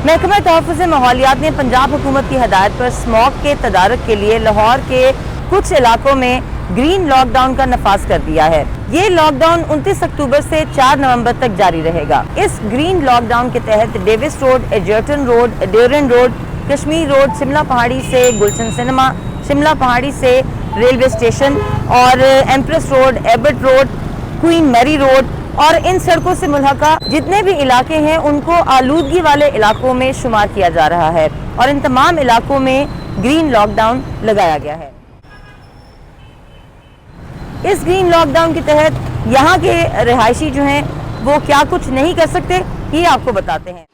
محکمہ تحفظ ماحولیات نے پنجاب حکومت کی ہدایت پر اسموگ کے تدارک کے لیے لاہور کے کچھ علاقوں میں گرین لاک ڈاؤن کا نفاذ کر دیا ہے۔ یہ لاک ڈاؤن 29 اکتوبر سے 4 نومبر تک جاری رہے گا۔ اس گرین لاک ڈاؤن کے تحت Davis road, Egerton road, Durand road, Kashmir road, Shimla Pahari سے گلشن سنیما، شملہ پہاڑی سے ریلوے اسٹیشن اور Empress road, Abbott road, Queen Mary road اور ان سڑکوں سے ملحقہ جتنے بھی علاقے ہیں ان کو آلودگی والے علاقوں میں شمار کیا جا رہا ہے اور ان تمام علاقوں میں گرین لاک ڈاؤن لگایا گیا ہے۔ اس گرین لاک ڈاؤن کے تحت یہاں کے رہائشی جو ہیں وہ کیا کچھ نہیں کر سکتے یہ آپ کو بتاتے ہیں۔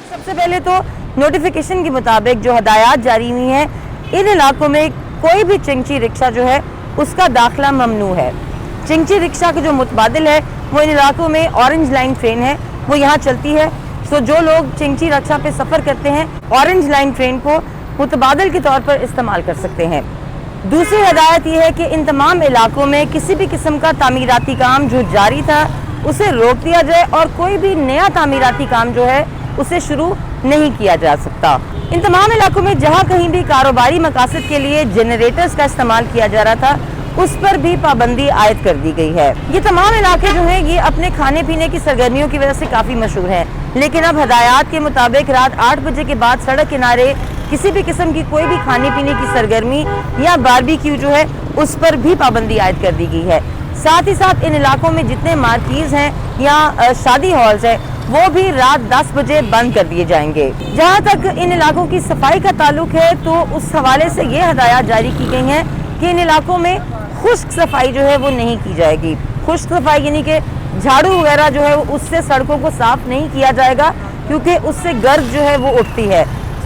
سب سے پہلے تو نوٹیفیکیشن کے مطابق جو ہدایات جاری ہوئی ہیں، ان علاقوں میں کوئی بھی چنگچی رکشہ جو ہے اس کا داخلہ ممنوع ہے۔ چنگچی رکشہ کا جو متبادل ہے وہ ان علاقوں میں اورنج لائن ٹرین ہے، وہ یہاں چلتی ہے۔ سو جو لوگ چنگچی رکشہ پہ سفر کرتے ہیں اورنج لائن ٹرین کو متبادل کے طور پر استعمال کر سکتے ہیں۔ دوسری ہدایت یہ ہے کہ ان تمام علاقوں میں کسی بھی قسم کا تعمیراتی کام جو جاری تھا اسے روک دیا جائے اور کوئی بھی نیا تعمیراتی کام جو ہے اسے شروع نہیں کیا جا سکتا۔ ان تمام علاقوں میں جہاں کہیں بھی کاروباری مقاصد کے لیے جنریٹرز کا استعمال کیا جا رہا تھا اس پر بھی پابندی عائد کر دی گئی ہے۔ یہ تمام علاقے جو ہیں یہ اپنے کھانے پینے کی سرگرمیوں کی وجہ سے کافی مشہور ہیں، لیکن اب ہدایات کے مطابق رات 8 بجے کے بعد سڑک کنارے کسی بھی قسم کی کوئی بھی کھانے پینے کی سرگرمی یا باربیکیو جو ہے اس پر بھی پابندی عائد کر دی گئی ہے۔ ساتھ ہی ساتھ ان علاقوں میں جتنے مارکیز ہیں یا شادی ہالز ہیں وہ بھی رات 10 بجے بند کر دیے جائیں گے۔ جہاں تک ان علاقوں کی صفائی کا تعلق ہے تو اس حوالے سے یہ ہدایات جاری کی گئی ہیں کہ ان علاقوں میں خشک صفائی جو ہے وہ نہیں کی جائے گی۔ خشک صفائی یعنی کہ جھاڑو وغیرہ جو ہے اس سے سڑکوں کو صاف نہیں کیا جائے گا کیونکہ اس سے گرد جو ہے وہ اٹھتی ہے۔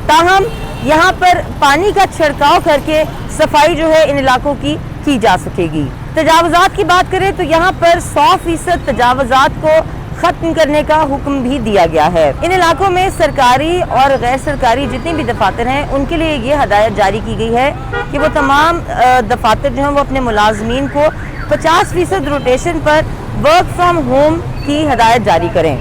تاہم یہاں پر پانی کا چھڑکاؤ کر کے صفائی جو ہے ان علاقوں کی جا سکے گی۔ تجاوزات کی بات کریں تو یہاں پر 100% تجاوزات کو ختم کرنے کا حکم بھی دیا گیا ہے۔ ان علاقوں میں سرکاری اور غیر سرکاری جتنے بھی دفاتر ہیں ان کے لیے یہ ہدایت جاری کی گئی ہے کہ وہ تمام دفاتر جو ہیں وہ اپنے ملازمین کو 50% rotation per work from home کی ہدایت جاری کریں۔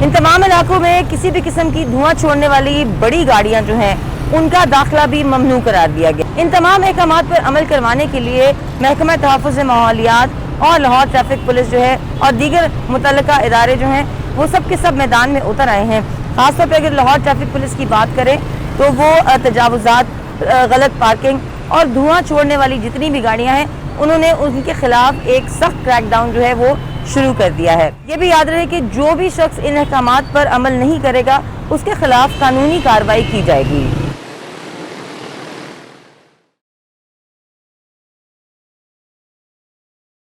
ان تمام علاقوں میں کسی بھی قسم کی دھواں چھوڑنے والی بڑی گاڑیاں جو ہیں ان کا داخلہ بھی ممنوع قرار دیا گیا۔ ان تمام احکامات پر عمل کروانے کے لیے محکمہ تحفظ ماحولیات اور لاہور ٹریفک پولیس جو ہے اور دیگر متعلقہ ادارے جو ہیں وہ سب کے سب میدان میں اتر آئے ہیں۔ خاص طور پہ اگر لاہور ٹریفک پولیس کی بات کریں تو وہ تجاوزات، غلط پارکنگ اور دھواں چھوڑنے والی جتنی بھی گاڑیاں ہیں انہوں نے ان کے خلاف ایک سخت کریک ڈاؤن جو ہے وہ شروع کر دیا ہے۔ یہ بھی یاد رہے کہ جو بھی شخص ان احکامات پر عمل نہیں کرے گا اس کے خلاف قانونی کارروائی کی جائے گی۔